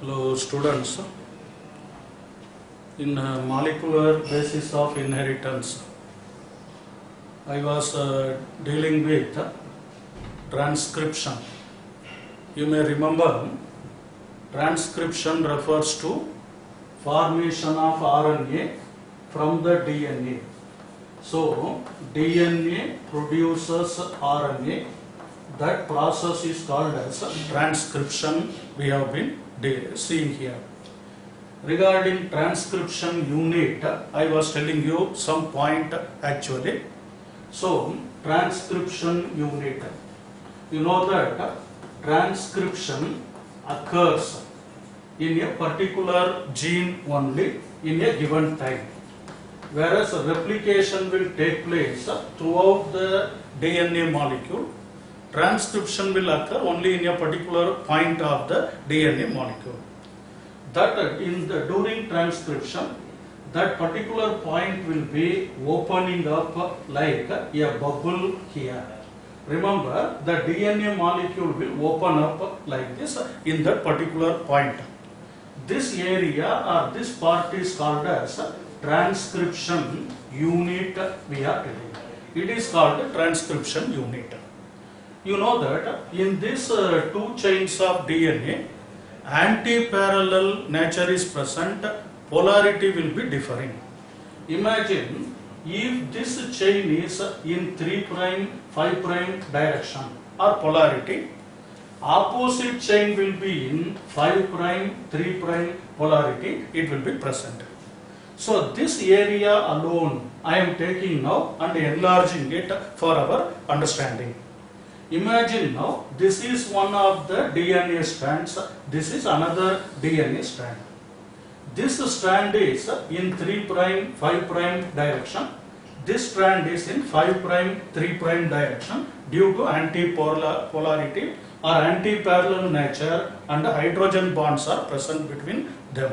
Hello students, in molecular basis of inheritance, I was dealing with transcription. You may remember transcription refers to formation of RNA from the DNA. So DNA produces RNA. That process is called as transcription. We have been seeing here. Regarding transcription unit, I was telling you some point actually. So transcription unit, you know that transcription occurs in a particular gene only in a given time, whereas replication will take place throughout the DNA molecule. Transcription will occur only in a particular point of the DNA molecule. That during transcription, that particular point will be opening up like a bubble here. Remember, the DNA molecule will open up like this in that particular point. This area or this part is called as transcription unit. We are telling it is called transcription unit. You know that in this two chains of DNA, anti-parallel nature is present, polarity will be differing. Imagine if this chain is in 3', 5' direction or polarity, opposite chain will be in 5', 3' polarity, it will be present. So this area alone I am taking now and enlarging it for our understanding. Imagine now, this is one of the DNA strands, this is another DNA strand. This strand is in 3', 5' direction. This strand is in 5', 3' direction due to anti-polarity or anti-parallel nature, and hydrogen bonds are present between them.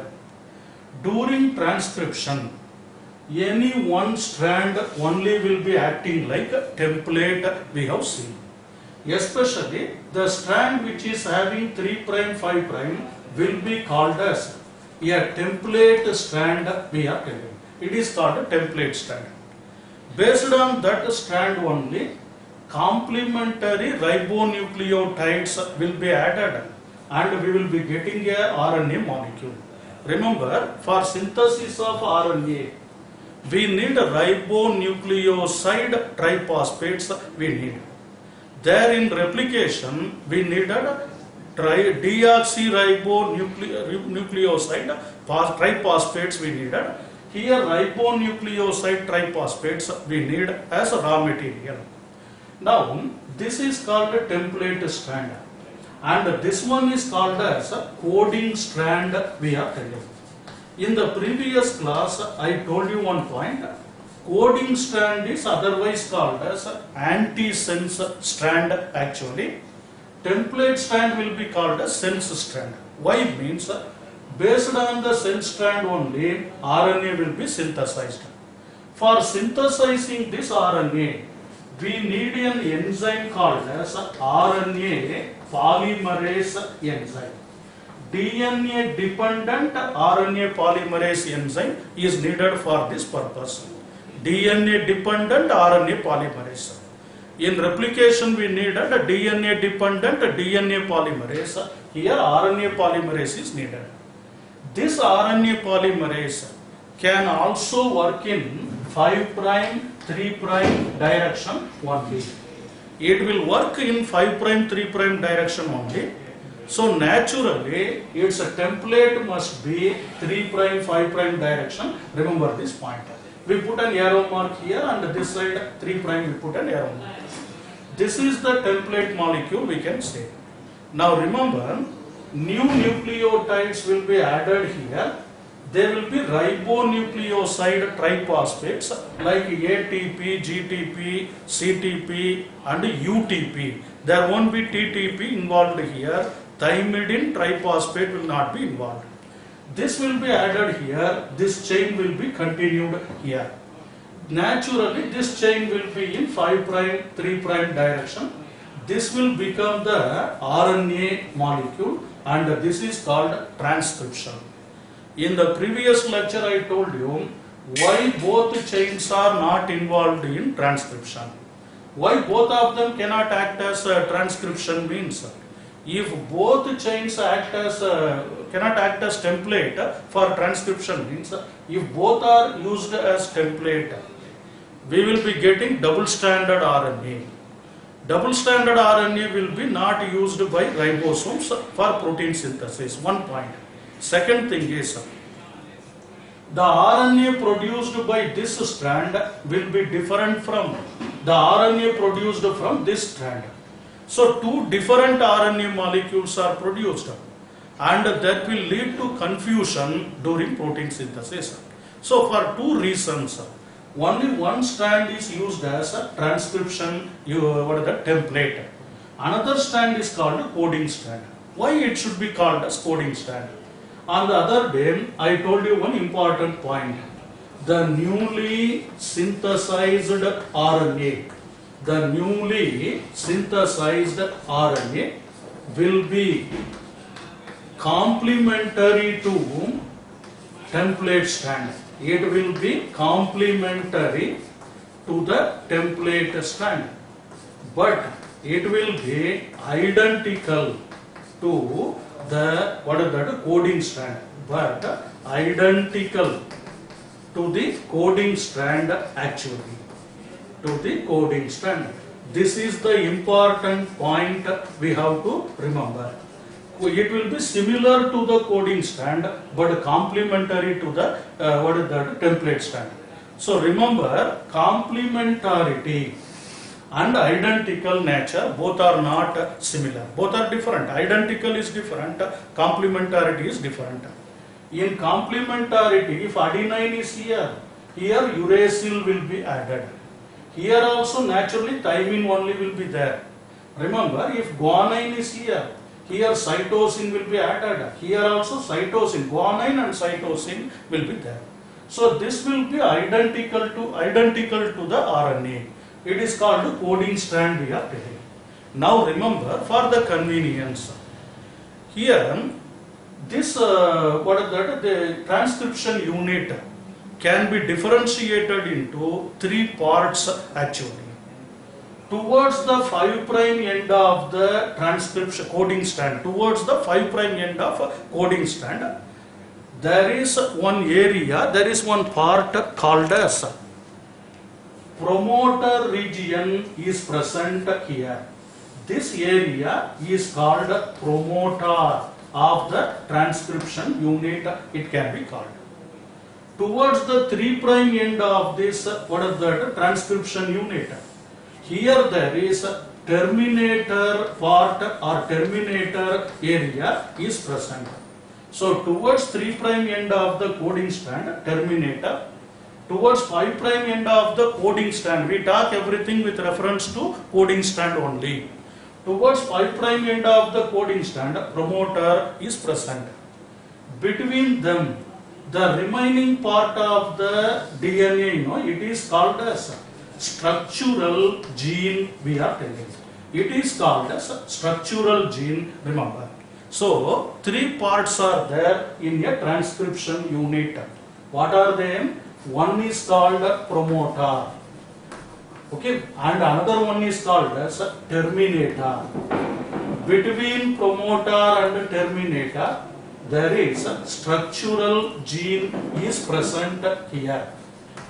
During transcription, any one strand only will be acting like a template we have seen. Especially the strand which is having 3', 5' will be called as a template strand we are telling. It is called a template strand. Based on that strand only, complementary ribonucleotides will be added and we will be getting a RNA molecule. Remember, for synthesis of RNA, we need ribonucleoside triphosphates we need. There in replication, we needed deoxyribonucleoside triphosphates we needed. Here ribonucleoside triphosphates we need as a raw material. Now this is called a template strand and this one is called as a coding strand we are telling. In the previous class I told you one point. Coding strand is otherwise called as anti-sense strand actually. Template strand will be called as sense strand. Why means based on the sense strand only RNA will be synthesized. For synthesizing this RNA, we need an enzyme called as RNA polymerase enzyme. DNA dependent RNA polymerase enzyme is needed for this purpose. DNA dependent RNA polymerase. In replication we needed a DNA dependent DNA polymerase. Here RNA polymerase is needed. This RNA polymerase can also work in 5', 3' direction only. It will work in 5', 3' direction only. So naturally its template must be 3', 5' direction. Remember this point. We put an arrow mark here and this side 3' we put an arrow mark. This is the template molecule we can say. Now remember, new nucleotides will be added here. There will be ribonucleoside triphosphates like ATP, GTP, CTP and UTP. There won't be TTP involved here. Thymidine triphosphate will not be involved. This will be added here, this chain will be continued here. Naturally, this chain will be in 5', 3' direction. this will become the RNA molecule, and this is called transcription. In the previous lecture I told you why both chains are not involved in transcription. Why both of them cannot act as transcription means, if both chains act as cannot act as template for transcription means, if both are used as template, we will be getting double-stranded RNA. Double-stranded RNA will be not used by ribosomes for protein synthesis. One point. Second thing is, the RNA produced by this strand will be different from the RNA produced from this strand. So two different RNA molecules are produced, and that will lead to confusion during protein synthesis. So for two reasons, only one strand is used as a transcription template. Another strand is called coding strand. Why it should be called as coding strand? On the other day, I told you one important point. The newly synthesized RNA, will be complementary to template strand. It will be complementary to the template strand, but it will be identical to the coding strand, but identical to the coding strand actually, to the coding strand. This is the important point we have to remember. It will be similar to the coding strand, but complementary to the template strand. So remember, complementarity and identical nature, both are not similar. Both are different. Identical is different. Complementarity is different. In complementarity, if adenine is here uracil will be added. Here also naturally thymine only will be there. Remember, if guanine is here cytosine will be added. Here also cytosine, guanine and cytosine will be there. So this will be identical to the RNA. It is called coding strand we are telling. Now remember, for the convenience, here this the transcription unit can be differentiated into three parts actually. Towards the 5' end of the transcription coding strand, there is one area, there is one part called as promoter region is present here. This area is called promoter of the transcription unit, it can be called. Towards the 3' end of this transcription unit, here there is a terminator part or terminator area is present. So towards 3' end of the coding strand, terminator. Towards 5' end of the coding strand, we talk everything with reference to coding strand only. Towards 5' end of the coding strand, promoter is present. Between them, the remaining part of the DNA, it is called as structural gene we are telling. It is called as structural gene, remember. So, three parts are there in a transcription unit. What are they? One is called promoter. Okay, and another one is called as terminator. Between promoter and terminator, there is a structural gene is present here.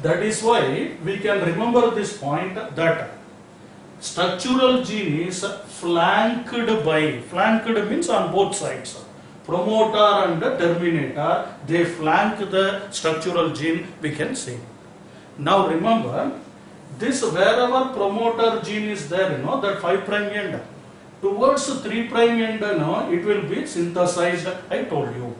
That is why we can remember this point that structural gene is flanked means on both sides. Promoter and terminator, they flank the structural gene, we can say. Now remember, this wherever promoter gene is there, that 5' end, towards 3' end, it will be synthesized, I told you.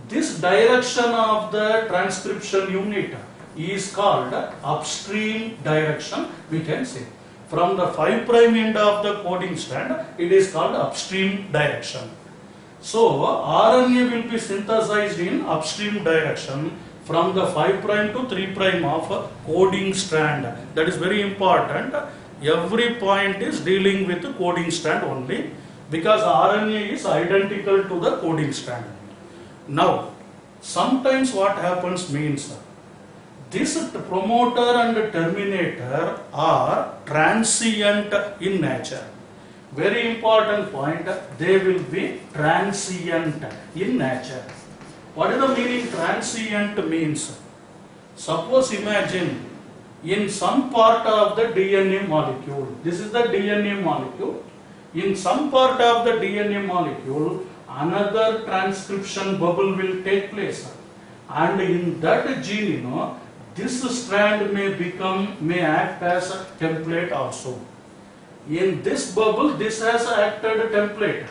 This direction of the transcription unit is called upstream direction, we can say. From the 5' end of the coding strand, it is called upstream direction. So, RNA will be synthesized in upstream direction from the 5' to 3' of coding strand. That is very important. Every point is dealing with the coding strand only, because RNA is identical to the coding strand. Now, sometimes what happens means this promoter and terminator are transient in nature. Very important point, they will be transient in nature. What is the meaning transient means? Suppose imagine in some part of the DNA molecule, this is the DNA molecule, in some part of the DNA molecule, another transcription bubble will take place. And in that gene, this strand may act as a template also. In this bubble, this has acted a template.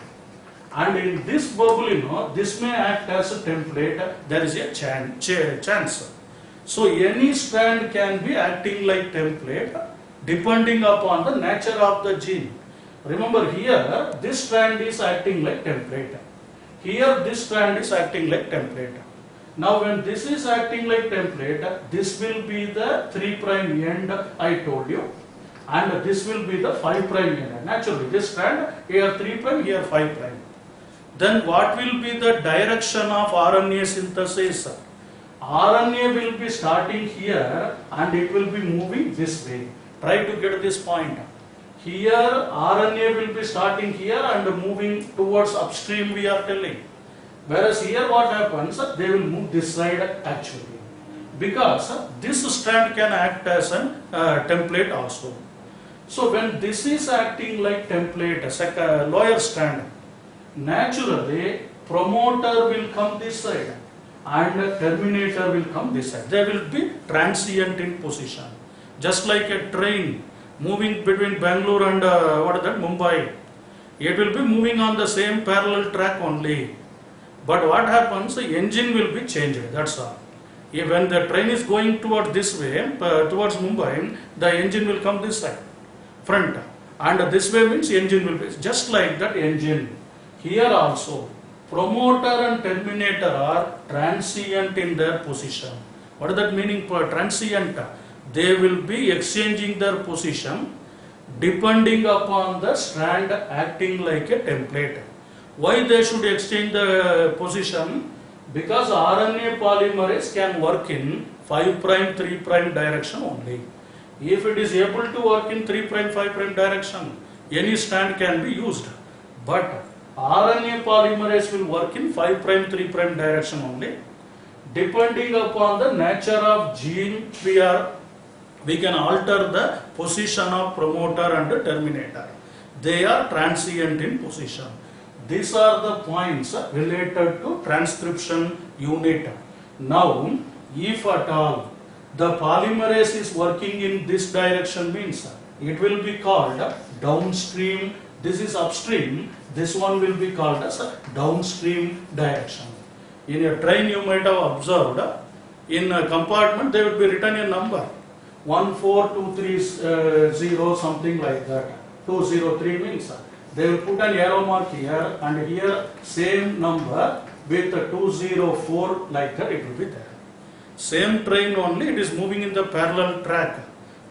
And in this bubble, this may act as a template. There is a chance. So any strand can be acting like template depending upon the nature of the gene. Remember here, this strand is acting like template. Here this strand is acting like template. Now when this is acting like template, this will be the 3' end I told you, and this will be the 5' end. Naturally this strand, here 3', here 5'. Then what will be the direction of RNA synthesis? RNA will be starting here and it will be moving this way. Try to get this point. Here RNA will be starting here and moving towards upstream, we are telling. Whereas here what happens, they will move this side actually. Because this strand can act as a template also. So when this is acting like template, lower strand, naturally promoter will come this side and terminator will come this side. They will be transient in position. Just like a train moving between Bangalore and Mumbai. It will be moving on the same parallel track only. But what happens, the engine will be changed, that's all. When the train is going towards this way, towards Mumbai, the engine will come this side, front. And this way means engine will be, just like that engine. Here also, promoter and terminator are transient in their position. What is that meaning for transient? They will be exchanging their position depending upon the strand acting like a template. Why they should exchange the position? Because RNA polymerase can work in 5', 3' direction only. If it is able to work in 3', 5' direction, any strand can be used. But RNA polymerase will work in 5', 3' direction only. Depending upon the nature of gene, we can alter the position of promoter and terminator. They are transient in position. These are the points related to transcription unit. Now, if at all the polymerase is working in this direction means it will be called downstream. This is upstream. This one will be called as a downstream direction. In a train you might have observed, in a compartment there will be written a number 14230 something like that. 203 means they will put an arrow mark here and here same number with 204 like that it will be there. Same train only, it is moving in the parallel track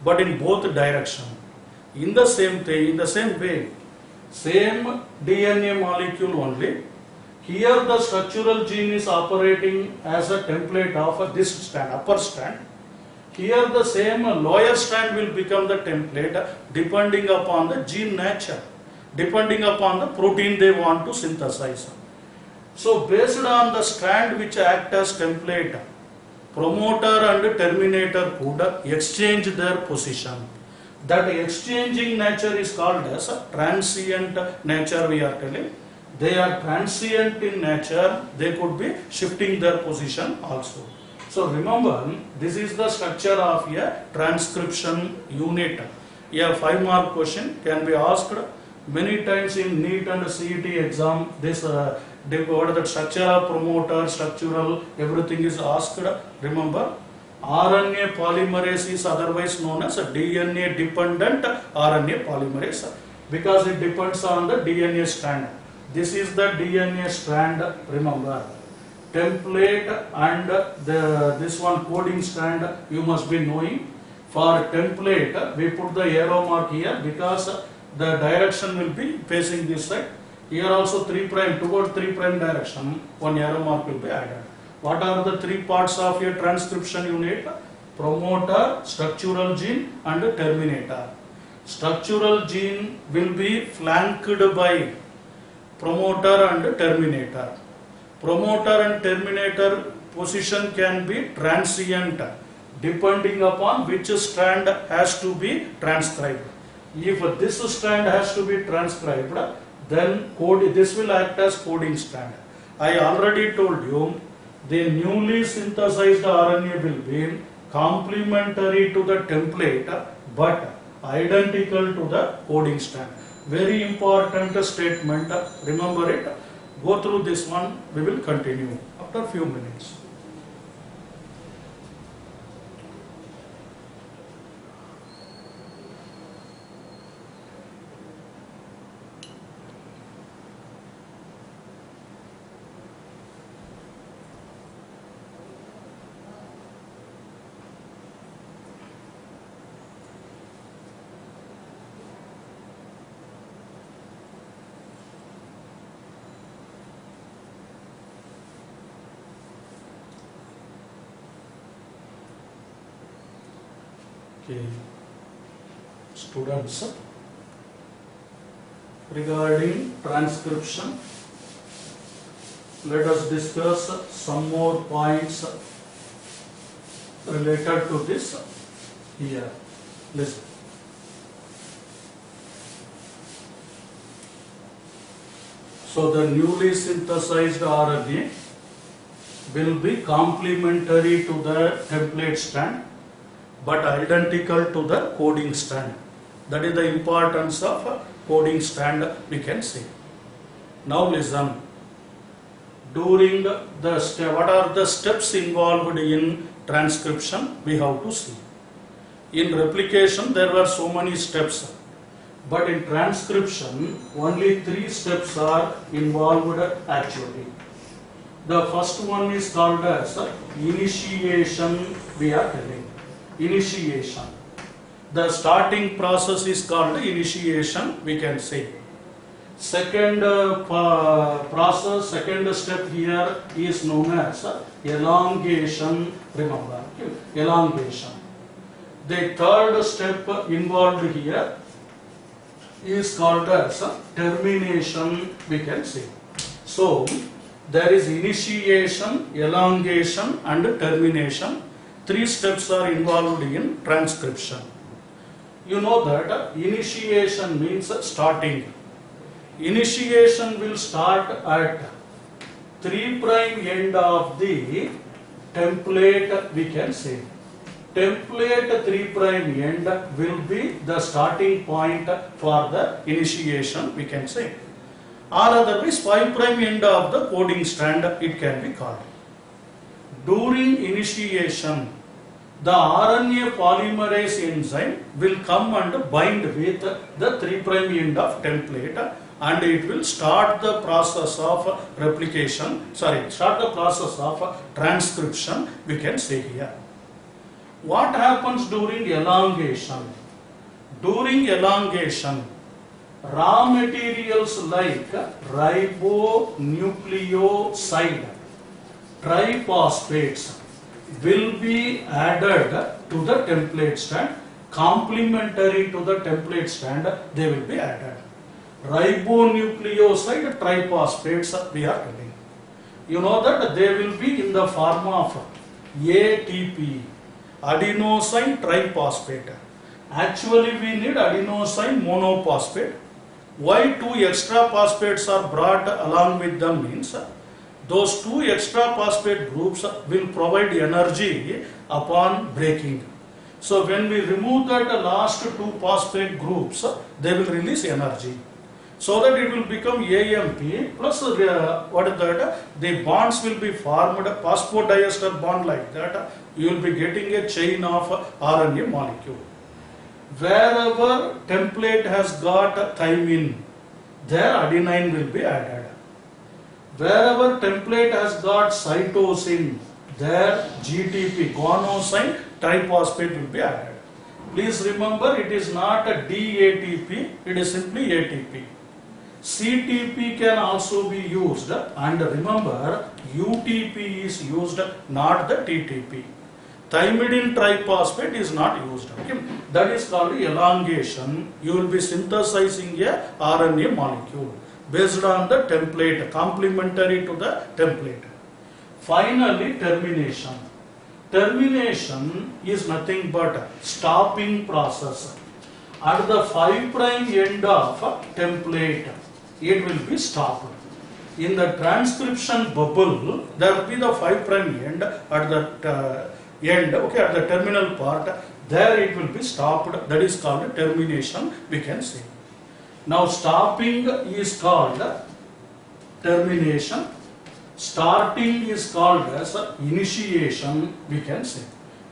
but in both direction. In the same thing, in the same way, same DNA molecule only. Here the structural gene is operating as a template of this strand, upper strand. Here the same lower strand will become the template depending upon the gene nature, depending upon the protein they want to synthesize. So based on the strand which act as template, promoter and terminator could exchange their position. That exchanging nature is called as a transient nature, we are telling. They are transient in nature, they could be shifting their position also. So remember, this is the structure of a transcription unit. A 5-mark question can be asked many times in NEET and CET exam. This what is the structure of promoter, structural, everything is asked. Remember, RNA polymerase is otherwise known as a DNA dependent RNA polymerase because it depends on the DNA strand. This is the DNA strand, remember. Template and this one coding strand you must be knowing. For template, we put the arrow mark here because the direction will be facing this side. Here also 3 prime, toward 3 prime direction, one arrow mark will be added. What are the 3 parts of your transcription unit? Promoter, structural gene and terminator. Structural gene will be flanked by promoter and terminator. Promoter and terminator position can be transient depending upon which strand has to be transcribed. If this strand has to be transcribed, then this will act as coding strand. I already told you the newly synthesized RNA will be complementary to the template but identical to the coding strand. Very important statement, remember it. Go through this one, we will continue after few minutes. Okay. Students, regarding transcription, let us discuss some more points related to this here. Listen. So the newly synthesized RNA will be complementary to the template strand but identical to the coding strand. That is the importance of coding strand, we can say. Now listen. During the step, what are the steps involved in transcription? We have to see. In replication, there were so many steps, but in transcription, only 3 steps are involved actually. The first one is called as initiation, we are telling. Initiation. The starting process is called initiation, we can say. Second process, second step here is known as elongation, remember, elongation. The third step involved here is called as termination, we can say. So, there is initiation, elongation and termination. 3 steps are involved in transcription. You know that initiation means starting. Initiation will start at 3' end of the template, we can say. Template 3' end will be the starting point for the initiation, we can say. Or otherwise 5' end of the coding strand, it can be called. During initiation, the RNA polymerase enzyme will come and bind with the 3' end of template and it will start the process of replication, start the process of transcription, we can say here. What happens during elongation? During elongation, raw materials like ribonucleoside triphosphates will be added to the template strand. Complementary to the template strand, they will be added. Ribonucleoside triphosphates, we are telling. You know that they will be in the form of ATP, adenosine triphosphate. Actually, we need adenosine monophosphate. Why 2 extra phosphates are brought along with them means those 2 extra phosphate groups will provide energy upon breaking. So when we remove that last 2 phosphate groups, they will release energy. So that it will become AMP plus what is that? The bonds will be formed, phosphodiester bond like that. You will be getting a chain of RNA molecule. Wherever template has got thymine, there adenine will be added. Wherever template has got cytosine, there GTP, guanosine triphosphate will be added. Please remember, it is not a DATP, it is simply ATP. CTP can also be used, and remember UTP is used, not the TTP. Thymidine triphosphate is not used. Okay? That is called elongation. You will be synthesizing a RNA molecule based on the template, complementary to the template. Finally, termination. Termination is nothing but stopping process. At the 5' end of template, it will be stopped. In the transcription bubble, there will be the 5' end at the end, okay, at the terminal part, there it will be stopped. That is called termination, we can say. Now stopping is called termination. Starting is called as initiation, we can say.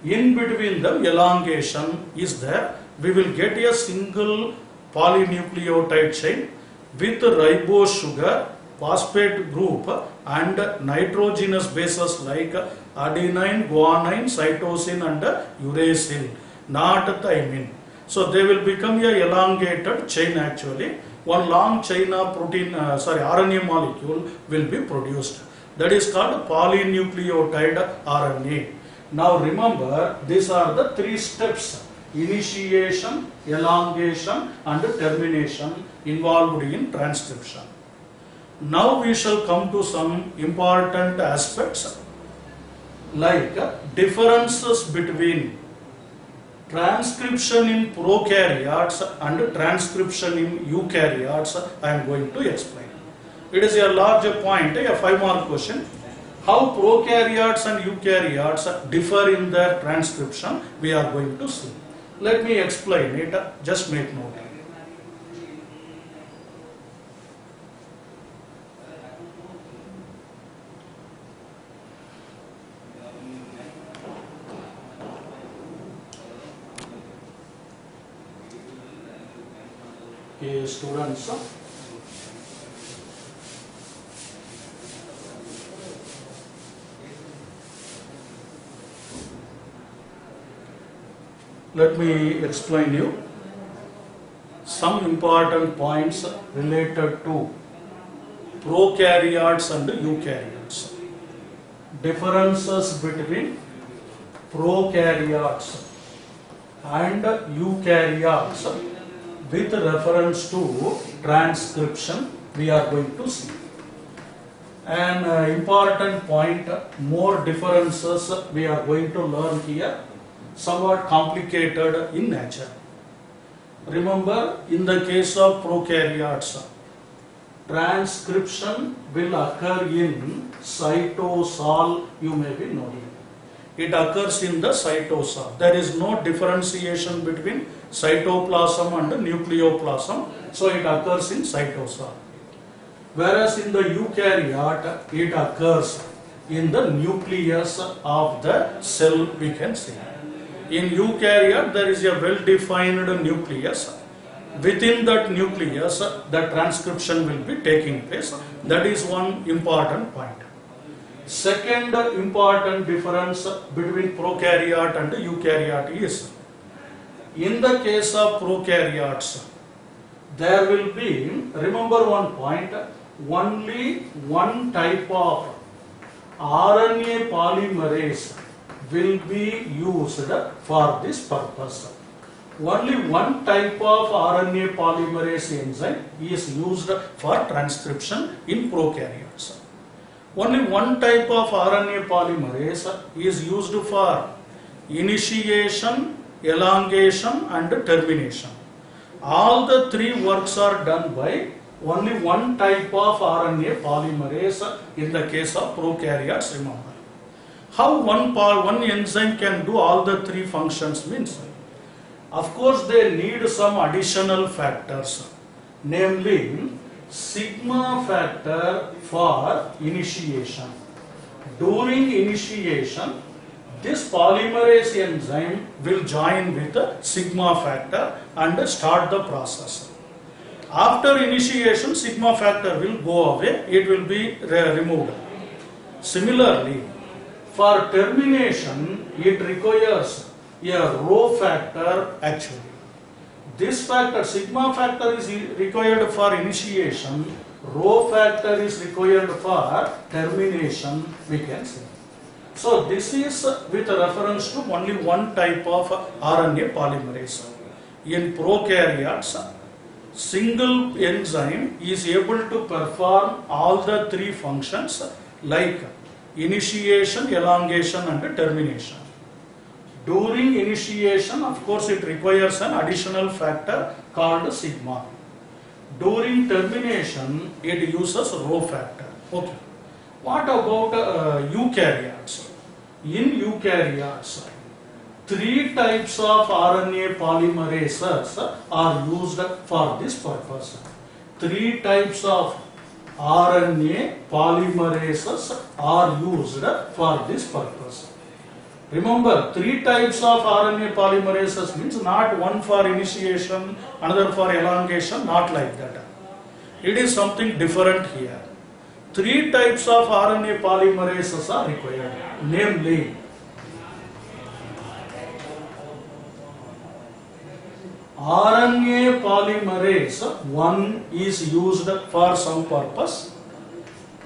In between them, elongation is there. We will get a single polynucleotide chain with ribose sugar, phosphate group and nitrogenous bases like adenine, guanine, cytosine and uracil, not thymine. So they will become a elongated chain actually. One long chain of RNA molecule will be produced. That is called polynucleotide RNA. Now remember, these are the 3 steps: initiation, elongation and termination involved in transcription. Now we shall come to some important aspects like differences between transcription in prokaryotes and transcription in eukaryotes. I am going to explain. It is a larger point, a 5-mark question. How prokaryotes and eukaryotes differ in their transcription, we are going to see. Let me explain it, just make note. Okay, students, let me explain you some important points related to prokaryotes and eukaryotes. Differences between prokaryotes and eukaryotes with reference to transcription, we are going to see. An important point, more differences we are going to learn here, somewhat complicated in nature. Remember, in the case of prokaryotes, transcription will occur in cytosol, you may be knowing. It occurs in the cytosol. There is no differentiation between cytoplasm and nucleoplasm, so it occurs in cytosol. Whereas in the eukaryote, it occurs in the nucleus of the cell, we can say. In eukaryote, there is a well-defined nucleus. Within that nucleus, the transcription will be taking place. That is one important point. Second important difference between prokaryote and eukaryote is, in the case of prokaryotes, there will be, remember one point, only one type of RNA polymerase will be used for this purpose. Only one type of RNA polymerase enzyme is used for transcription in prokaryotes. Only one type of RNA polymerase is used for initiation, elongation and termination. All the 3 works are done by only one type of RNA polymerase in the case of prokaryotes, remember. How one enzyme can do all the 3 functions means, of course they need some additional factors, namely sigma factor for initiation. During initiation, this polymerase enzyme will join with the sigma factor and start the process. After initiation, sigma factor will go away, it will be removed. Similarly, for termination, it requires a rho factor actually. This factor, sigma factor is required for initiation, rho factor is required for termination, we can say. So this is with reference to only one type of RNA polymerase. In prokaryotes, single enzyme is able to perform all the three functions like initiation, elongation and termination. During initiation, of course, it requires an additional factor called sigma. During termination, it uses rho factor. Okay. What about eukaryotes? In eukaryotes, three types of RNA polymerases are used for this purpose. Three types of RNA polymerases are used for this purpose. Remember, three types of RNA polymerases means not one for initiation, another for elongation, not like that. It is something different here. Three types of RNA polymerases are required, namely RNA polymerase 1 is used for some purpose.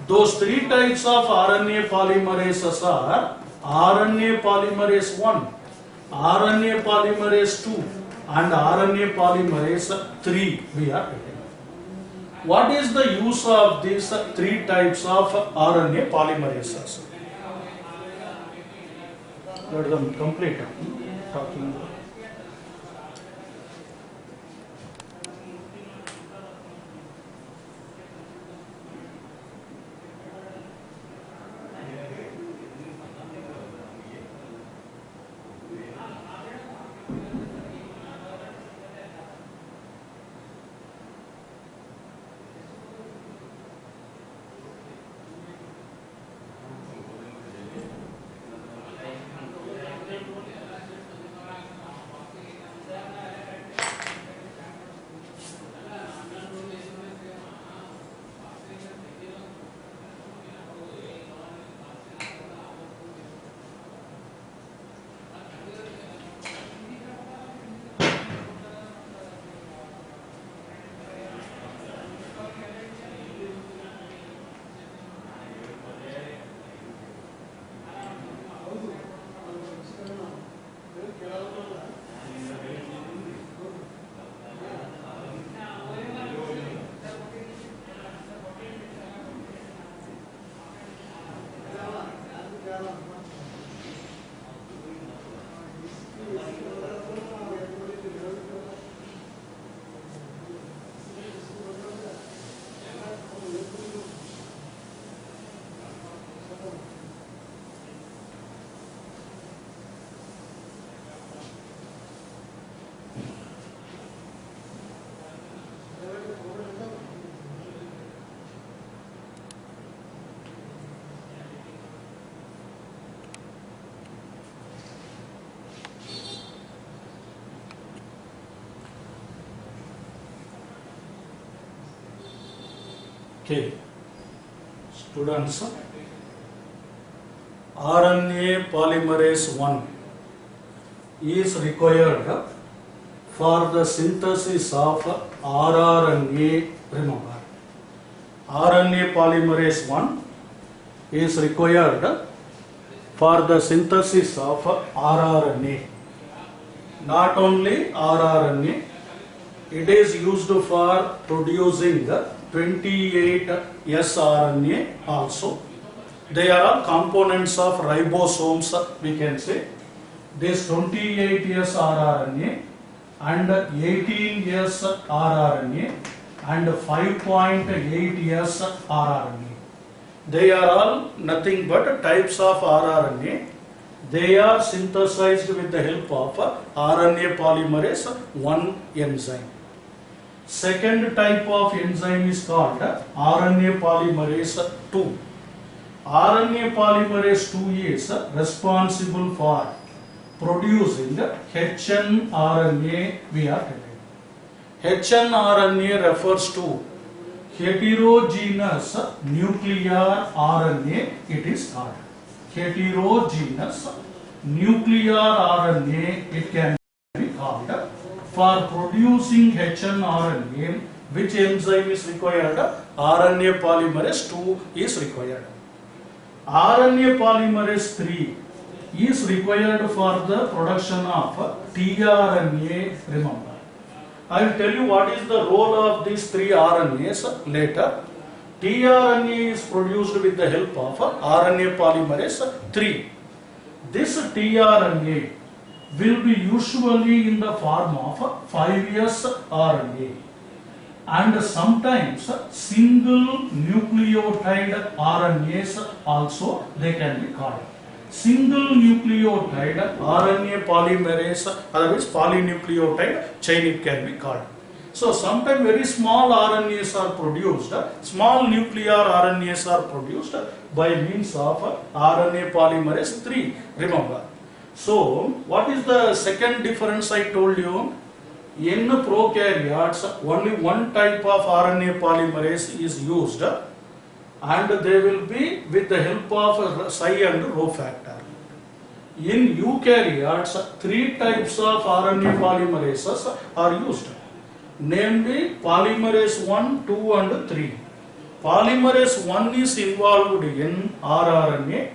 Those three types of RNA polymerases are RNA polymerase 1, RNA polymerase 2 and RNA polymerase 3 we are taking. What is the use of these three types of RNA polymerases? Let them complete talking. Okay, students, RNA polymerase 1 is required for the synthesis of rRNA. Remember, RNA polymerase 1 is required for the synthesis of rRNA. Not only rRNA, it is used for producing 28 sRNA also. They are all components of ribosomes, we can say. This 28 sRNA and 18 sRNA and 5.8 sRNA. They are all nothing but types of rRNA. They are synthesized with the help of RNA polymerase 1 enzyme. Second type of enzyme is called RNA polymerase 2. RNA polymerase 2 is responsible for producing hnRNA we are telling. hnRNA refers to heterogeneous nuclear RNA, it is called. Heterogeneous nuclear RNA, it can be called. For producing hnRNA, which enzyme is required? RNA polymerase 2 is required. RNA polymerase 3 is required for the production of tRNA. Remember, I will tell you what is the role of these 3 RNAs later. tRNA is produced with the help of RNA polymerase 3. This tRNA will be usually in the form of 5S RNA, and sometimes single nucleotide RNAs also they can be called. Single nucleotide RNA polymerase, otherwise polynucleotide chain it can be called. So sometimes very small RNAs are produced, small nuclear RNAs are produced by means of RNA polymerase 3. Remember. So what is the second difference I told you? In prokaryotes, only one type of RNA polymerase is used, and they will be with the help of Psi and Rho factor. In eukaryotes, 3 types of RNA polymerases are used, namely polymerase 1, 2 and 3. Polymerase 1 is involved in rRNA,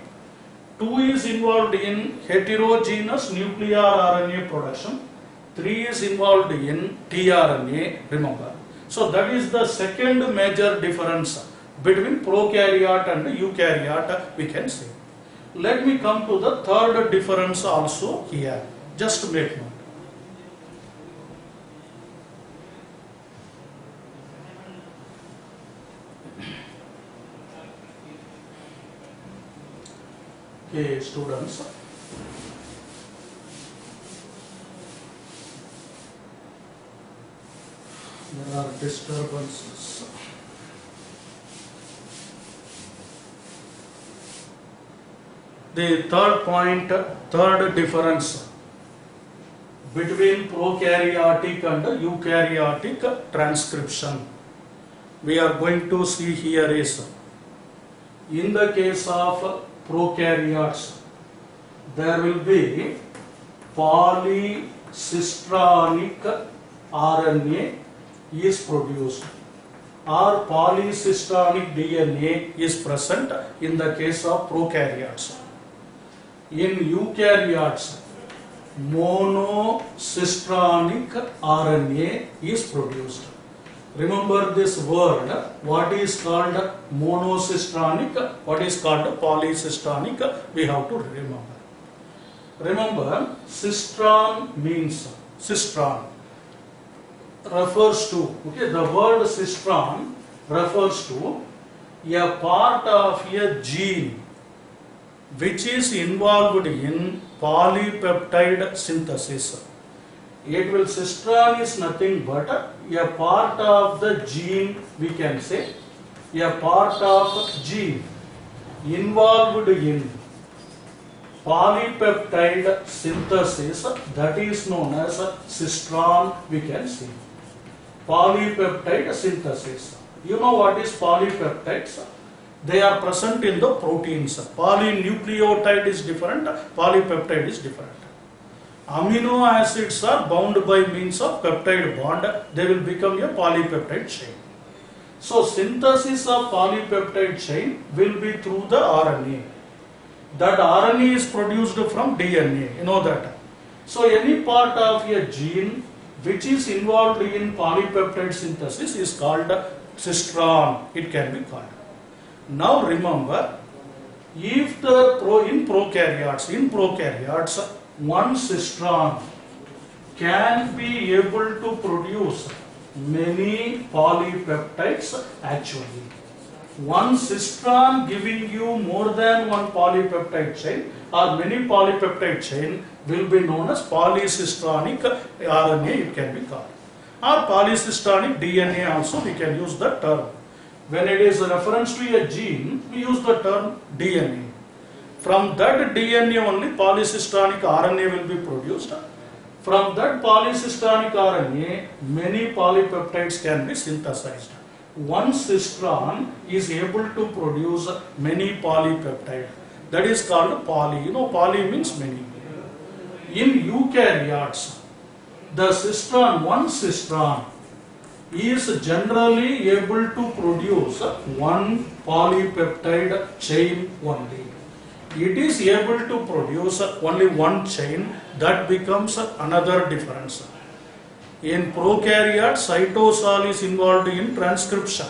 2 is involved in heterogeneous nuclear RNA production, 3 is involved in tRNA, remember. So that is the second major difference between prokaryote and eukaryote, we can say. Let me come to the third difference also here, just make note. Okay, students, there are disturbances. The third point, third difference between prokaryotic and eukaryotic transcription we are going to see here is, in the case of prokaryotes, there will be polycistronic RNA is produced, or polycistronic DNA is present in the case of prokaryotes. In eukaryotes, monocistronic RNA is produced. Remember this word, what is called monocistronic, what is called polycistronic, we have to remember. Remember, cistron means, cistron refers to, okay, the word cistron refers to a part of a gene which is involved in polypeptide synthesis. It will, cistron is nothing but a part of the gene, we can say, a part of gene involved in polypeptide synthesis, that is known as cistron, we can say. Polypeptide synthesis. You know what is polypeptides? They are present in the proteins. Polynucleotide is different, polypeptide is different. Amino acids are bound by means of peptide bond, they will become a polypeptide chain. So synthesis of polypeptide chain will be through the RNA. That RNA is produced from DNA, you know that. So any part of a gene which is involved in polypeptide synthesis is called cistron, it can be called. Now remember, if in prokaryotes, one cistron can be able to produce many polypeptides actually. One cistron giving you more than one polypeptide chain or many polypeptide chain will be known as polycistronic RNA, it can be called. Or polycistronic DNA also, we can use the term. When it is a reference to a gene, we use the term DNA. From that DNA only polycistronic RNA will be produced. From that polycistronic RNA, many polypeptides can be synthesized. One cistron is able to produce many polypeptides. That is called poly. You know, poly means many. In eukaryotes, the cistern, one cistern, is generally able to produce one polypeptide chain only. It is able to produce only one chain, that becomes another difference. In prokaryotes, cytosol is involved in transcription.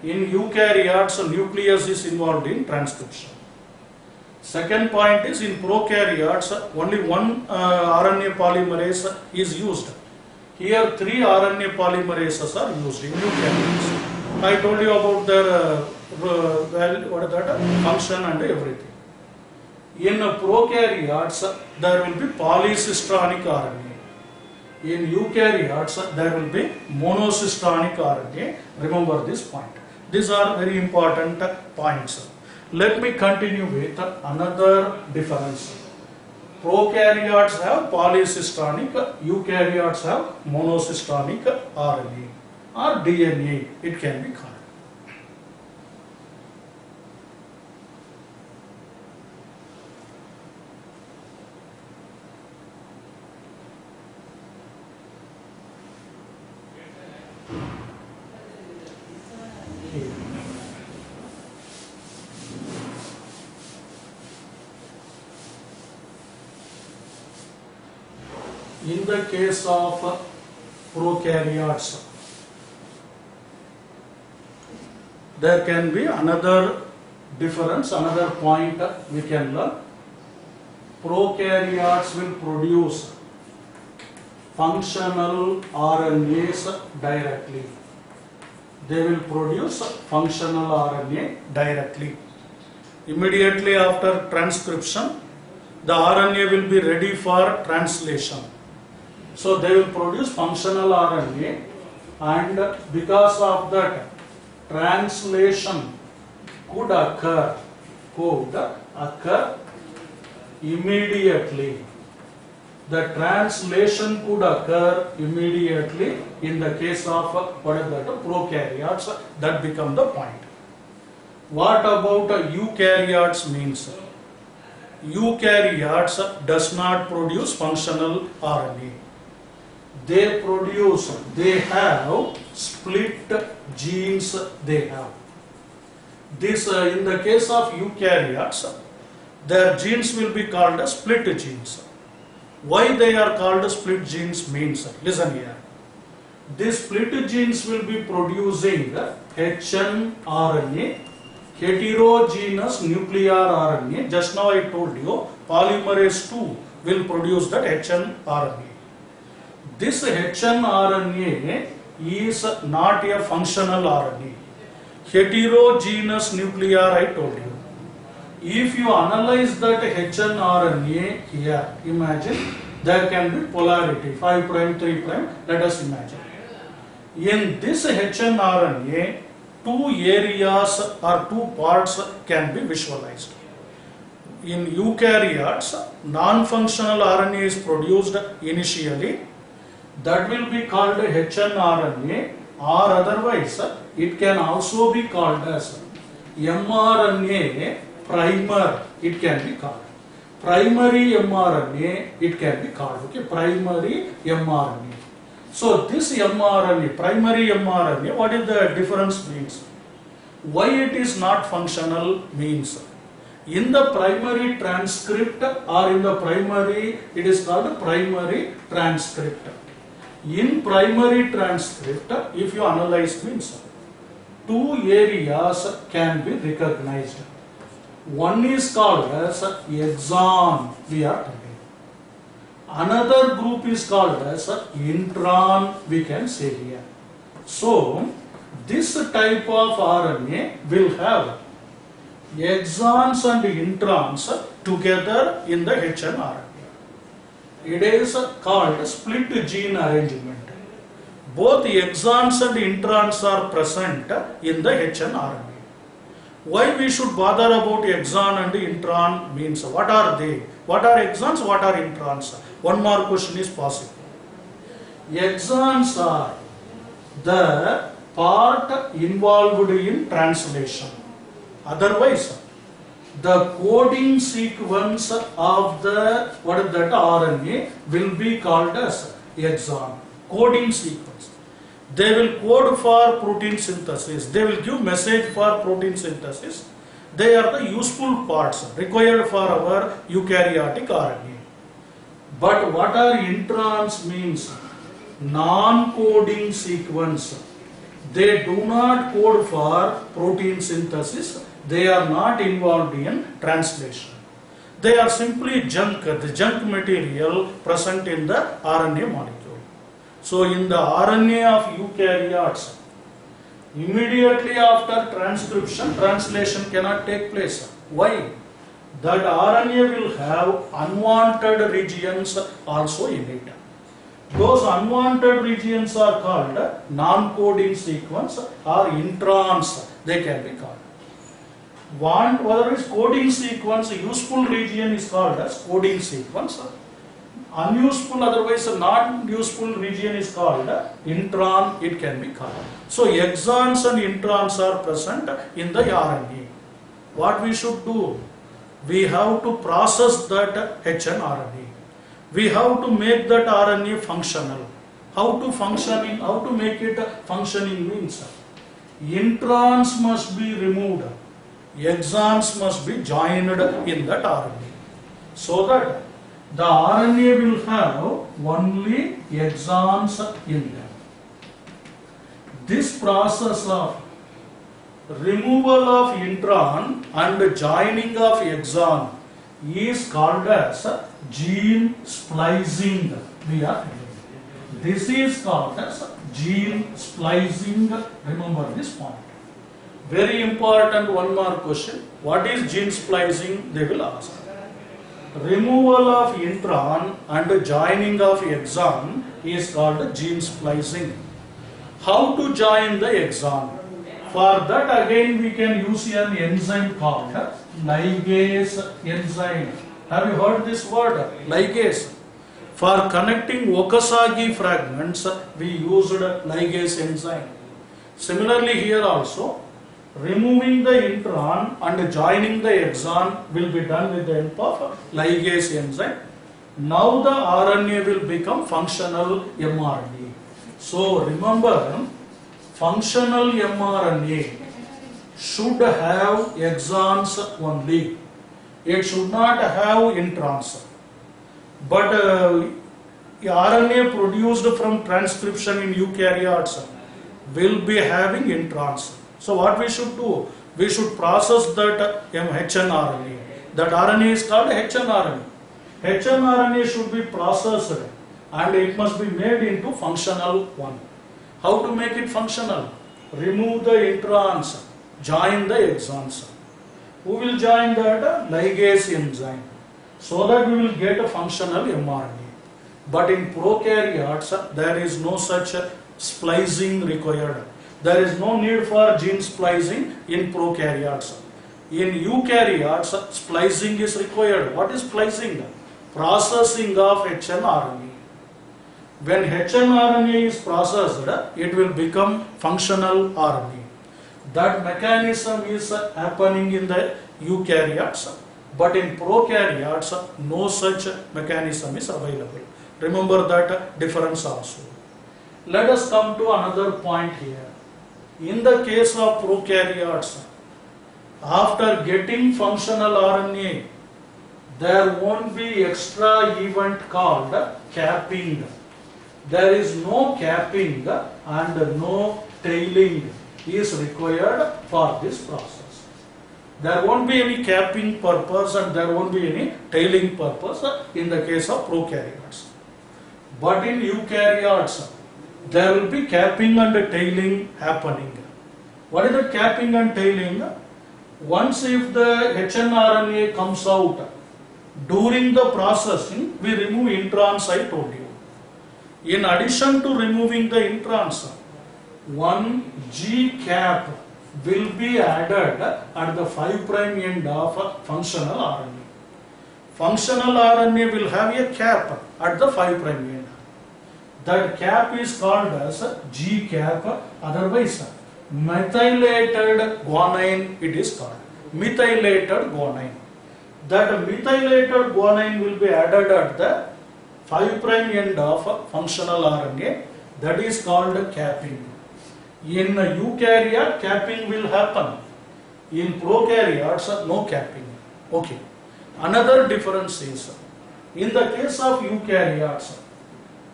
In eukaryotes, nucleus is involved in transcription. Second point is, in prokaryotes, only one RNA polymerase is used. Here, 3 RNA polymerases are used in eukaryotes. I told you about their function and everything. In prokaryotes, there will be polycistronic RNA. In eukaryotes, there will be monocistronic RNA. Remember this point. These are very important points. Let me continue with another difference. Prokaryotes have polycistronic, eukaryotes have monocistronic RNA or DNA, it can be called. In the case of prokaryotes, there can be another difference, another point we can learn. Prokaryotes will produce functional RNAs directly. They will produce functional RNA directly. Immediately after transcription, the RNA will be ready for translation. So they will produce functional RNA, and because of that, translation could occur immediately. The translation could occur immediately in the case of prokaryotes. That become the point. What about eukaryotes means? Eukaryotes does not produce functional RNA. They have split genes they have. This in the case of eukaryotes, their genes will be called as split genes. Why they are called split genes means, listen here. These split genes will be producing hnRNA, heterogeneous nuclear RNA. Just now I told you, polymerase II will produce that hnRNA. This hnRNA is not a functional RNA. Heterogeneous nuclear, I told you. If you analyze that hnRNA here, imagine there can be polarity 5 prime, 3 prime. Let us imagine. In this hnRNA, 2 areas or 2 parts can be visualized. In eukaryotes, non-functional RNA is produced initially. That will be called hnRNA, or otherwise it can also be called as mRNA primer. It can be called primary mRNA. It can be called primary mRNA. So this mRNA, primary mRNA, what is the difference means? Why it is not functional means, in the primary transcript or in the primary, it is called primary transcript. In primary transcript, if you analyze means, 2 areas can be recognized. One is called as exon, we are telling. Another group is called as intron, we can say here. So, this type of RNA will have exons and introns together in the hnRNA. It is called split gene arrangement. Both exons and introns are present in the hnRNA. Why we should bother about exon and intron means, what are they? What are exons? What are introns? One more question is possible. Exons are the part involved in translation. Otherwise, the coding sequence of the what is that RNA will be called as exon. Coding sequence. They will code for protein synthesis. They will give message for protein synthesis. They are the useful parts required for our eukaryotic RNA. But what are introns means? Non-coding sequence. They do not code for protein synthesis. They are not involved in translation. They are simply junk, the junk material present in the RNA molecule. So in the RNA of eukaryotes, immediately after transcription, translation cannot take place. Why? That RNA will have unwanted regions also in it. Those unwanted regions are called non-coding sequence or introns, they can be called. Whether it's coding sequence, useful region is called as coding sequence. Unuseful, otherwise non-useful region is called intron, it can be called. So exons and introns are present in the RNA. What we should do? We have to process that hnRNA. We have to make that RNA functional. How to make it functioning means introns must be removed, exons must be joined in that RNA, so that the RNA will have only exons in them. This process of removal of intron and joining of exon is called as gene splicing. This is called as gene splicing. Remember this point. Very important, one more question. What is gene splicing? They will ask. Removal of intron and joining of exon is called gene splicing. How to join the exon? For that again we can use an enzyme called ligase enzyme. Have you heard this word? Ligase. For connecting Okazaki fragments, we used ligase enzyme. Similarly here also, removing the intron and joining the exon will be done with the help of ligase enzyme. Now the RNA will become functional mRNA. So remember, functional mRNA should have exons only. It should not have introns. But RNA produced from transcription in eukaryotes will be having introns. So what we should do? We should process that hnRNA. That RNA is called hnRNA. hnRNA should be processed and it must be made into functional one. How to make it functional? Remove the introns, join the exons. Who will join that? Ligase enzyme. So that we will get a functional mRNA. But in prokaryotes, there is no such splicing required. There is no need for gene splicing in prokaryotes. In eukaryotes, splicing is required. What is splicing? Processing of hnRNA. When hnRNA is processed, it will become functional RNA. That mechanism is happening in the eukaryotes. But in prokaryotes, no such mechanism is available. Remember that difference also. Let us come to another point here. In the case of prokaryotes, after getting functional RNA, there won't be extra event called capping. There is no capping and no tailing is required for this process. There won't be any capping purpose and there won't be any tailing purpose in the case of prokaryotes. But in eukaryotes, there will be capping and tailing happening. What is the capping and tailing? Once if the hnRNA comes out, during the processing, we remove introns, I told you. In addition to removing the introns, one G cap will be added at the 5' end of functional RNA. Functional RNA will have a cap at the 5' end. That cap is called as G cap, otherwise methylated guanine it is called. methylated guanine. That methylated guanine will be added at the 5' end of functional RNA. That is called capping. In eukaryote, capping will happen. In prokaryotes, no capping. Okay. Another difference is, in the case of eukaryotes,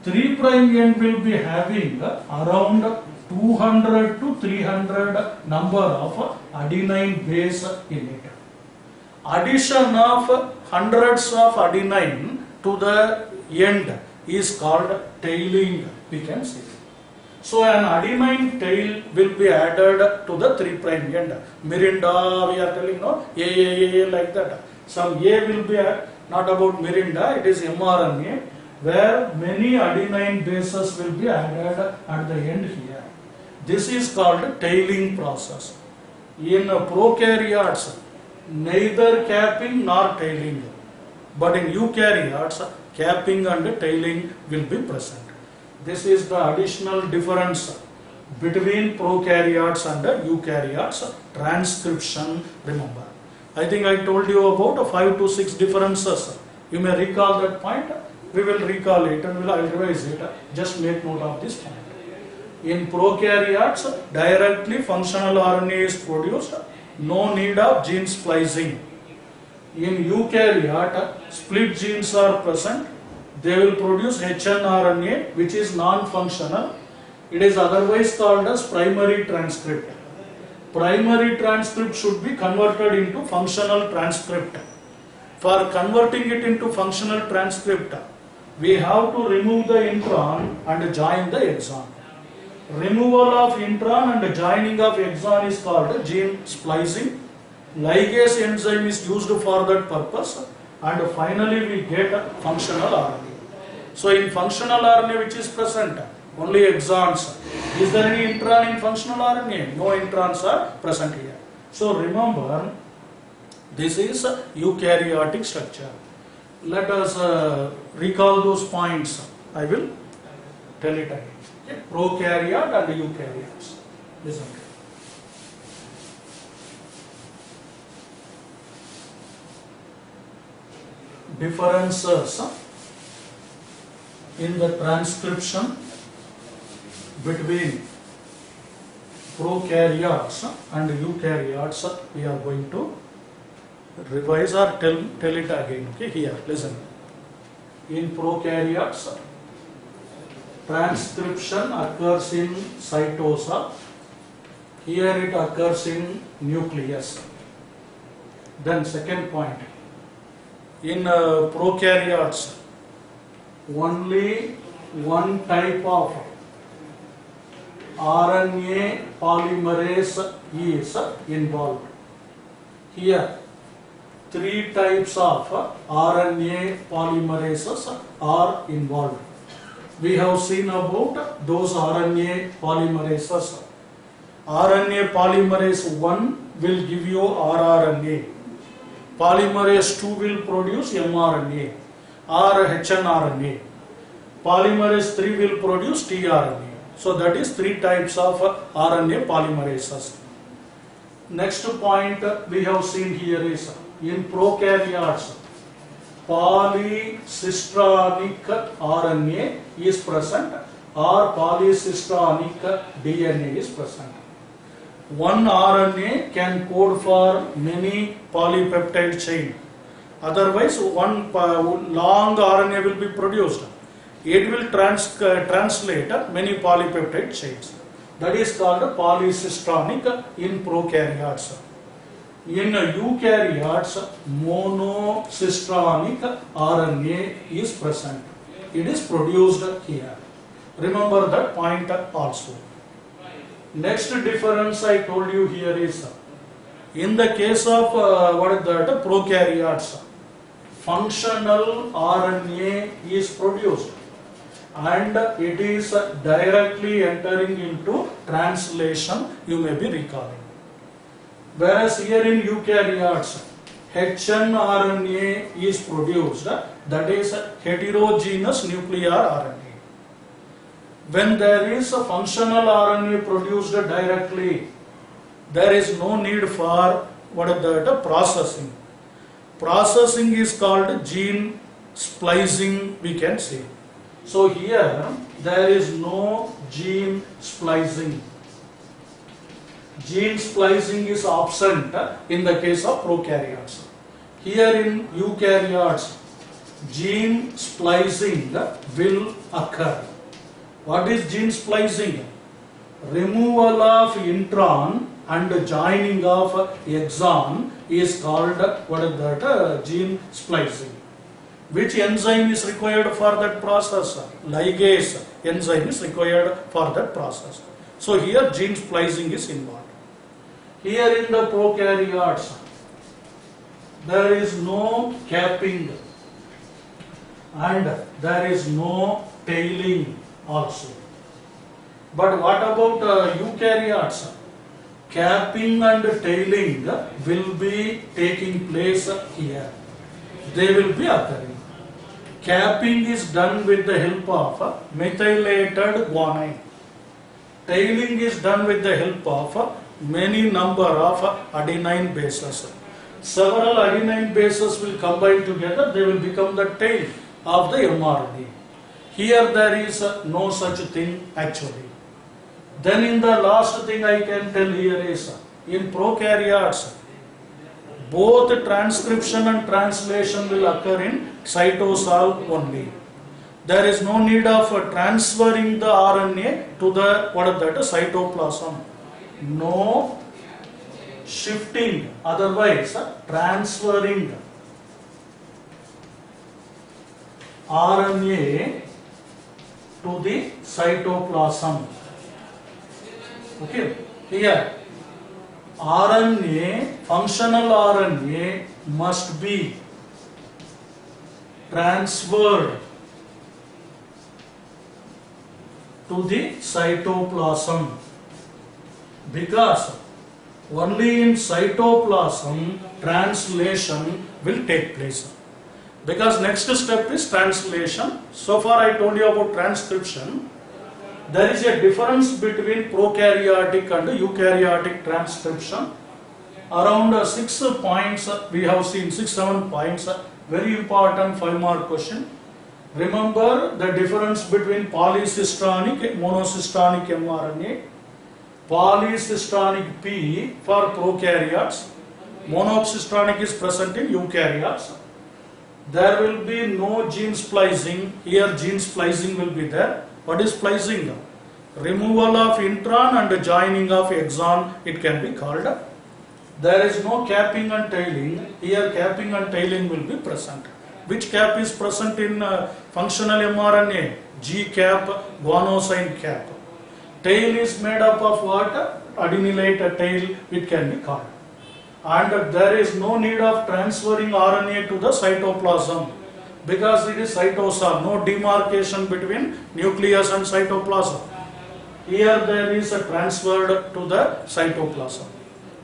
3' end will be having around 200 to 300 number of adenine base in it. Addition of hundreds of adenine to the end is called tailing, we can say. So an adenine tail will be added to the 3' end. Mirinda, we are telling, no, A, like that. Some A will be not about Mirinda, it is mRNA, where many adenine bases will be added at the end here. This is called tailing process. In prokaryotes, neither capping nor tailing, but in eukaryotes, capping and tailing will be present. This is the additional difference between prokaryotes and eukaryotes. Transcription, remember. I think I told you about 5 to 6 differences. You may recall that point. We will recall it and I will revise it. Just make note of this point. In prokaryotes, directly functional RNA is produced. No need of gene splicing. In eukaryote, split genes are present. They will produce hnRNA, which is non-functional. It is otherwise called as primary transcript. Primary transcript should be converted into functional transcript. For converting it into functional transcript, we have to remove the intron and join the exon. Removal of intron and joining of exon is called gene splicing. Ligase enzyme is used for that purpose, and finally we get a functional RNA. So in functional RNA which is present, only exons. Is there any intron in functional RNA? No introns are present here. So remember, this is eukaryotic structure. Let us recall those points. I will tell it again. Okay. Prokaryote and eukaryotes. Listen. Differences in the transcription between prokaryotes and eukaryotes, we are going to revise or tell it again. Okay, here, listen. In prokaryotes, transcription occurs in cytosol. Here it occurs in nucleus. Then second point, in prokaryotes, only one type of RNA polymerase is involved. Here, 3 types of RNA polymerases are involved. We have seen about those RNA polymerases. RNA polymerase 1 will give you rRNA. Polymerase 2 will produce mRNA or hnRNA. Polymerase 3 will produce tRNA. So that is 3 types of RNA polymerases. Next point we have seen here is, in prokaryotes, polycistronic RNA is present or polycistronic DNA is present. One RNA can code for many polypeptide chain. Otherwise, one long RNA will be produced. It will translate many polypeptide chains. That is called polycistronic in prokaryotes. In eukaryotes, monocistronic RNA is present. It is produced here. Remember that point also. Next difference I told you here is, in the case of prokaryotes, functional RNA is produced and it is directly entering into translation, you may be recalling. Whereas here in eukaryotes, hnRNA is produced, that is heterogeneous nuclear RNA. When there is a functional RNA produced directly, there is no need for what is that? Processing. Processing is called gene splicing, we can say. So here there is no gene splicing. Gene splicing is absent in the case of prokaryotes. Here in eukaryotes, gene splicing will occur. What is gene splicing? Removal of intron and joining of exon is called what is that? Gene splicing. Which enzyme is required for that process? Ligase enzyme is required for that process. So here gene splicing is involved. Here in the prokaryotes, there is no capping and there is no tailing also. But what about eukaryotes? Capping and tailing will be taking place here. They will be occurring. Capping is done with the help of methylated guanine. Tailing is done with the help of many number of adenine bases. Several adenine bases will combine together, they will become the tail of the mRNA. Here there is no such thing actually. Then in the last thing I can tell here is, in prokaryotes, both transcription and translation will occur in cytosol only. There is no need of transferring the RNA to the cytoplasm. No shifting, otherwise transferring RNA to the cytoplasm. Okay, here RNA, functional RNA must be transferred to the cytoplasm, because only in cytoplasm translation will take place. Because next step is translation. So far I told you about transcription. There is a difference between prokaryotic and eukaryotic transcription. Around 6 points we have seen, 6-7 points. Very important 5-mark question. Remember the difference between polycystonic and monocystonic mRNA. Polycystonic P for prokaryotes, monocystonic is present in eukaryotes. There will be no gene splicing. Here gene splicing will be there. What is splicing? Removal of intron and joining of exon, it can be called. There is no capping and tailing. Here capping and tailing will be present. Which cap is present in functional mRNA? G cap, guanosine cap. Tail is made up of what? Adenylate tail, it can be called. And there is no need of transferring RNA to the cytoplasm, because it is cytosol, no demarcation between nucleus and cytoplasm. Here there is a transferred to the cytoplasm.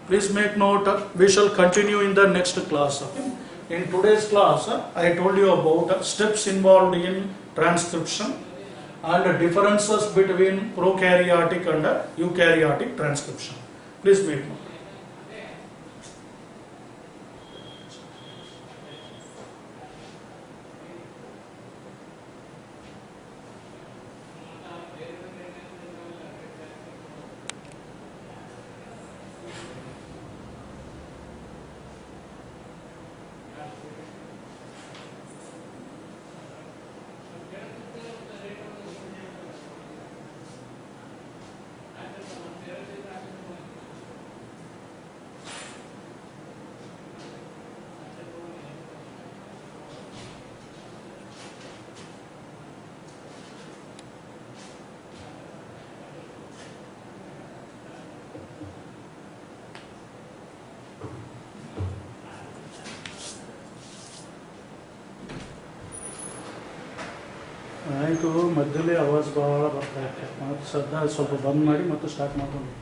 Please make note, we shall continue in the next class. Okay? In today's class, I told you about steps involved in transcription and differences between prokaryotic and eukaryotic transcription. Please make note. ಆಯಿತು, ಮಧ್ಯದಲ್ಲಿ ಆವಾಜ್ ಭಾಳ ಬರ್ತಾ ಇತ್ತು. ಮತ್ತು ಸದ್ಯ ಸ್ವಲ್ಪ ಬಂದ್ ಮಾಡಿ ಮತ್ತು ಸ್ಟಾರ್ಟ್ ಮಾಡ್ಕೊಂಡು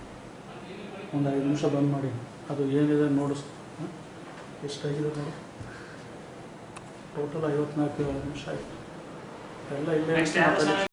ಒಂದು 5 ನಿಮಿಷ ಬಂದ್ ಮಾಡಿ ಅದು ಏನಿದೆ ನೋಡಿಸ್. ಎಷ್ಟಾಗಿದೆ ನೋಡಿ, ಟೋಟಲ್ 54 ನಿಮಿಷ ಆಯಿತು ಎಲ್ಲ ಇಲ್ಲೇ.